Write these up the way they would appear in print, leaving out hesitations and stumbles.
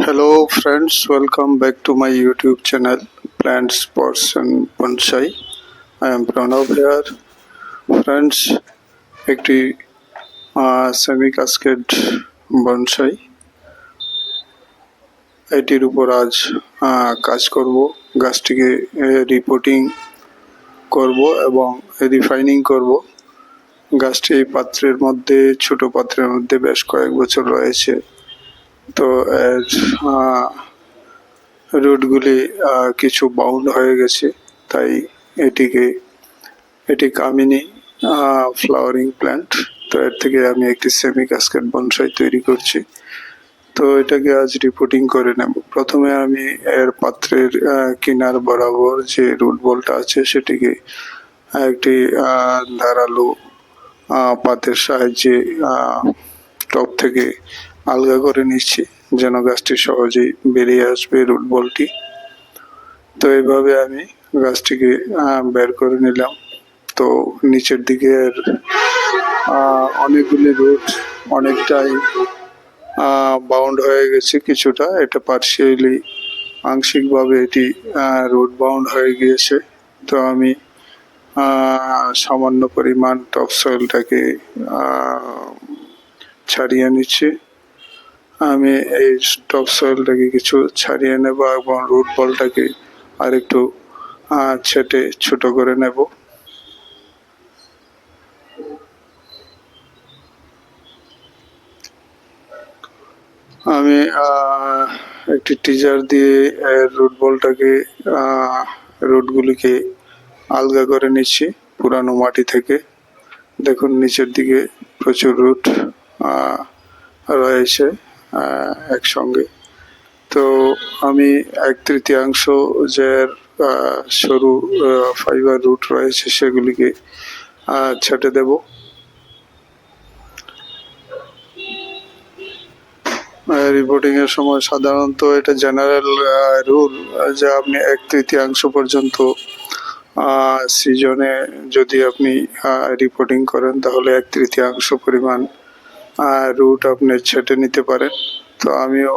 Hello friends, welcome back to my YouTube channel Plants, Pots and Bonsai. I am Pranav here. Friends, একটি semi cascade bonsai এটির উপর আজ কাজ করব। গাছটিকে রিপোর্টিং করব এবং রিফাইনিং করব। গাছটি এই পাত্রের মধ্যে, ছোট পাত্রের মধ্যে বেশ কয়েক বছর রয়েছে। তো এর রুটগুলি কিছু বাউন্ড হয়ে গেছে, তাই এটি কামিনী ফ্লাওয়ারিং প্ল্যান্ট। তো এর থেকে আমি একটি সেমি কাস্কেড বনসাই তৈরি করছি। তো এটাকে আজ রিপোর্টিং করে নেব। প্রথমে আমি এর পাত্রের কিনার বরাবর যে রুট বলটা আছে সেটিকে একটি ধারালো পাতের সাহায্যে টপ থেকে আলগা করে নিচ্ছি, যেন গাছটি সহজেই বেরিয়ে আসবে রুট বলটি। তো এইভাবে আমি গাছটিকে বের করে নিলাম। তো নিচের দিকে অনেকগুলি রুট অনেকটাই বাউন্ড হয়ে গেছে, কিছুটা এটা পার্শিয়ালি আংশিকভাবে এটি রুট বাউন্ড হয়ে গিয়েছে। তো আমি সামান্য পরিমাণ টপ সয়েলটাকে ছাড়িয়ে নিচ্ছি। আমি এই টপ সয়েলটাকে কিছু ছাড়িয়ে নেব এবং রুট বলটাকে আরেকটু ছেটে ছোট করে নেব। আমি একটি টিজার দিয়ে রুট বলটাকে রুটগুলিকে আলগা করে নিচ্ছি পুরানো মাটি থেকে। দেখুন নিচের দিকে প্রচুর রুট রয়েছে একসঙ্গে। তো আমি 1/3 যে সরু ফাইবার রুট রয়েছে সেগুলিকে ছেটে দেব। রিপোর্টিং এর সময় সাধারণত এটা জেনারেল রুল যে আপনি 1/3 পর্যন্ত সিজনে যদি আপনি রিপোর্টিং করেন তাহলে 1/3 পরিমাণ রুট আপনি ছেটে নিতে পারেন। তো আমিও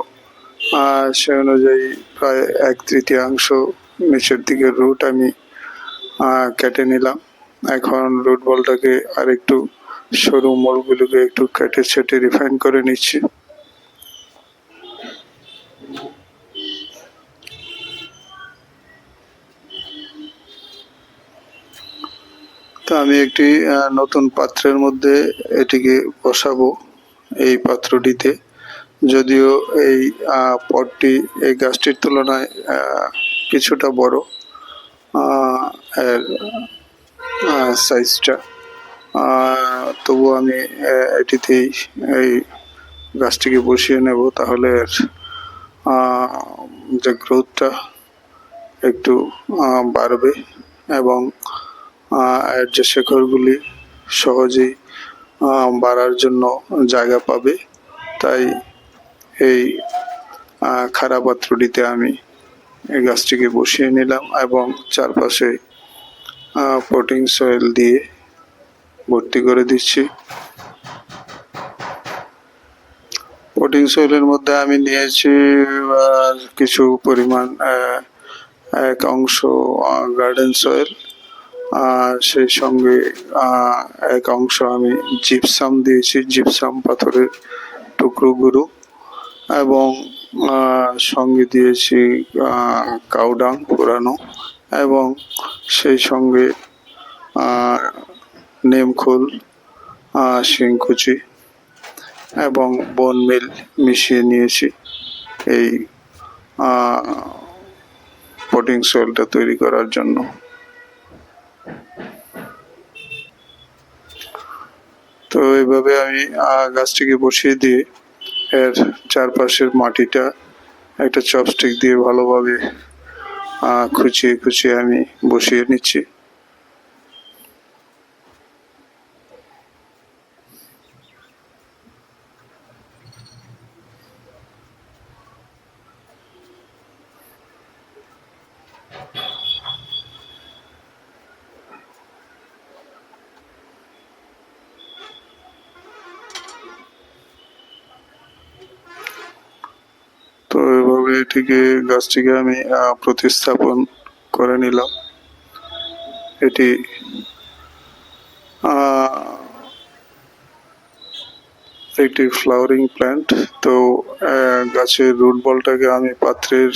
সে অনুযায়ী প্রায় 1/3 নিচের দিকের রুট আমি কেটে নিলাম। এখন রুট বলটাকে আর একটু সরু মোড়গুলোকে একটু কেটে ছেটে রিফাইন করে নিচ্ছি। তো আমি একটি নতুন পাত্রের মধ্যে এটিকে বসাবো। এই পাত্রটিতে, যদিও এই পটটি এই গাছটির তুলনায় কিছুটা বড় এর সাইজটা, তবু আমি এটিতেই এই গাছটিকে বসিয়ে নেব। তাহলে এর যে গ্রোথটা একটু বাড়বে এবং এর যে শেকড়গুলি সহজেই বাড়ার জন্য জায়গা পাবে। তাই এই খাড়া পাত্রটিতে আমি এই গাছটিকে বসিয়ে নিলাম এবং চারপাশে পটিং সয়েল দিয়ে ভর্তি করে দিচ্ছি। পটিং সয়েলের মধ্যে আমি নিয়েছি কিছু পরিমাণ 1 অংশ গার্ডেন সয়েল, সেই সঙ্গে 1 অংশ আমি জিপসাম দিয়েছি, জিপসাম পাথরের টুকরোগুলো, এবং সঙ্গে দিয়েছি কাউডাং পুরানো, এবং সেই সঙ্গে নিমখোল, শিংকুচি এবং বোন মিল মিশিয়ে নিয়েছি এই পটিং সয়েলটা তৈরি করার জন্য। তো এইভাবে আমি গাছটিকে বসিয়ে দিয়ে এর চারপাশের মাটিটা একটা চপস্টিক দিয়ে ভালোভাবে খুঁচিয়ে খুঁচিয়ে আমি বসিয়ে নিচ্ছি। তো এভাবে গাছটিকে আমি প্রতিস্থাপন করে নিলাম। এটি একটি ফ্লাওয়ারিং প্ল্যান্ট। তো গাছের রুট বলটাকে আমি পাত্রের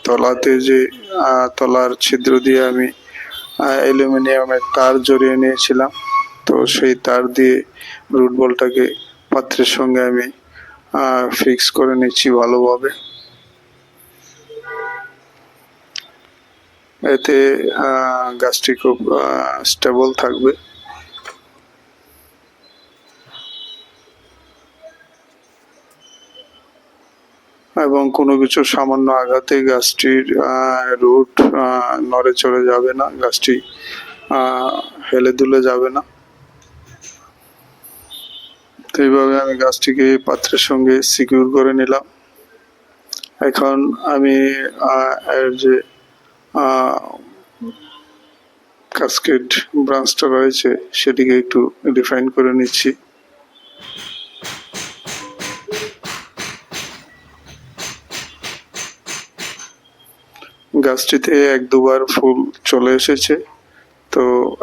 তলাতে যে তলার ছিদ্র দিয়ে আমি অ্যালুমিনিয়ামের তার জড়িয়ে নিয়েছিলাম। তো সেই তার দিয়ে রুট বলটাকে পাত্রের সঙ্গে আমি ফিক্স করে নিচ্ছি ভালোভাবে। এতে গাছটি খুব স্টেবল থাকবে। এবং কোনো কিছু সামান্য আঘাতে গাছটির রুট নড়ে চড়ে যাবে না, গাছটি হেলে দুলে যাবে না। তো এইভাবে আমি গাছটিকে পাত্রের সঙ্গে সিকিউর করে নিলাম। এখন আমি এর যে কাসকেড ব্রাঞ্চটা রয়েছে সেটিকে একটু ডিফাইন করে নিচ্ছি। গাছটিতে 1-2 বার ফুল চলে এসেছে। তো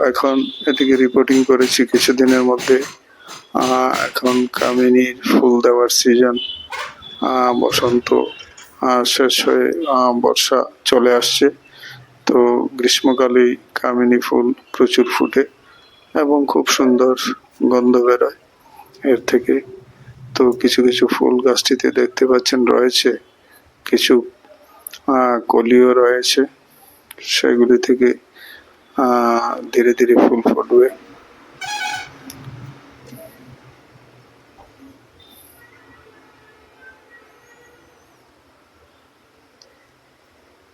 এখন এটিকে রিপোর্টিং করেছি কিছুদিনের মধ্যে। এখন কামিনীর ফুল দেওয়ার সিজন, বসন্ত শেষ হয়ে বর্ষা চলে আসছে। তো গ্রীষ্মকালেই কামিনী ফুল প্রচুর ফুটে এবং খুব সুন্দর গন্ধ বেরোয় এর থেকে। তো কিছু কিছু ফুল গাছটিতে দেখতে পাচ্ছেন রয়েছে, কিছু কলিও রয়েছে, সেগুলি থেকে ধীরে ধীরে ফুল ফুটবে।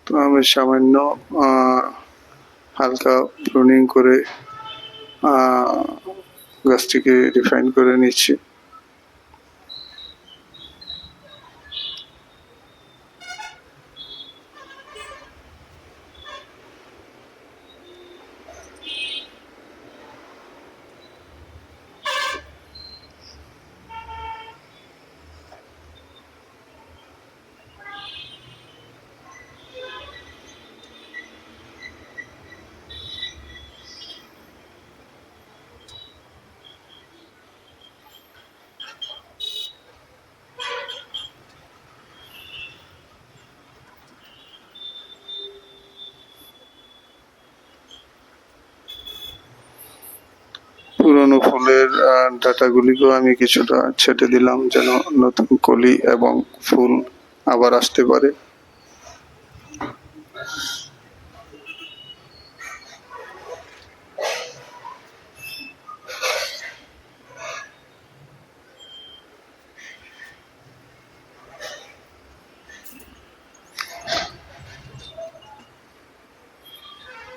তো আমি সামান্য হালকা প্রুনিং করে গাছটিকে রিফাইন করে নিচ্ছি। পুরনো ফুলের ডাটাগুলিকেও আমি কিছুটা ছেটে দিলাম, যেন নতুন কলি এবং ফুল আবার আসতে পারে।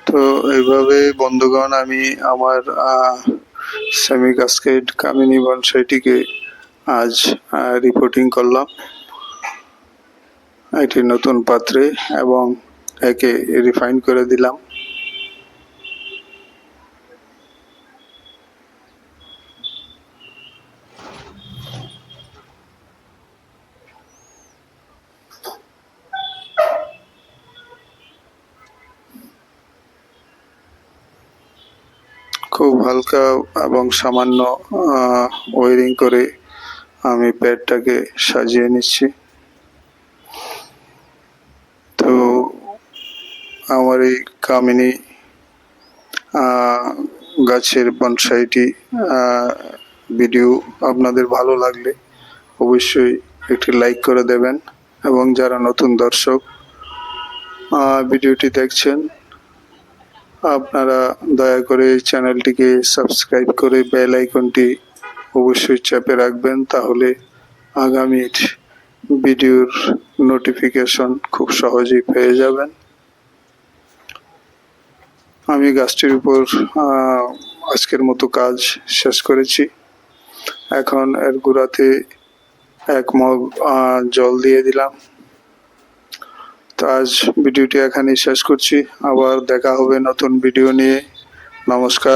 তো এইভাবে বন্ধুগণ আমি আমার সেমি কাসকেড কামিনী বনসাইটিকে আজ রিপোর্টিং করলাম একটি নতুন পাত্রে এবং একে রিফাইন করে দিলাম। খুব হালকা এবং সামান্য ওয়ারিং করে আমি প্যাডটাকে সাজিয়ে নিচ্ছি। তো আমার এই কামিনী গাছের বনসাইটি ভিডিও আপনাদের ভালো লাগলে অবশ্যই একটি লাইক করে দেবেন, এবং যারা নতুন দর্শক ভিডিওটি দেখছেন আপনারা দয়া করে চ্যানেলটিকে সাবস্ক্রাইব করে বেল আইকনটি অবশ্যই চেপে রাখবেন, তাহলে আগামীর ভিডিওর নোটিফিকেশন খুব সহজেই পেয়ে যাবেন। আমি গাছটির উপর আজকের মতো কাজ শেষ করেছি। এখন এর গোড়াতে 1 মগ জল দিয়ে দিলাম। তো আজ ভিডিওটি এখানেই শেষ করছি, আবার দেখা হবে নতুন ভিডিও নিয়ে। নমস্কার।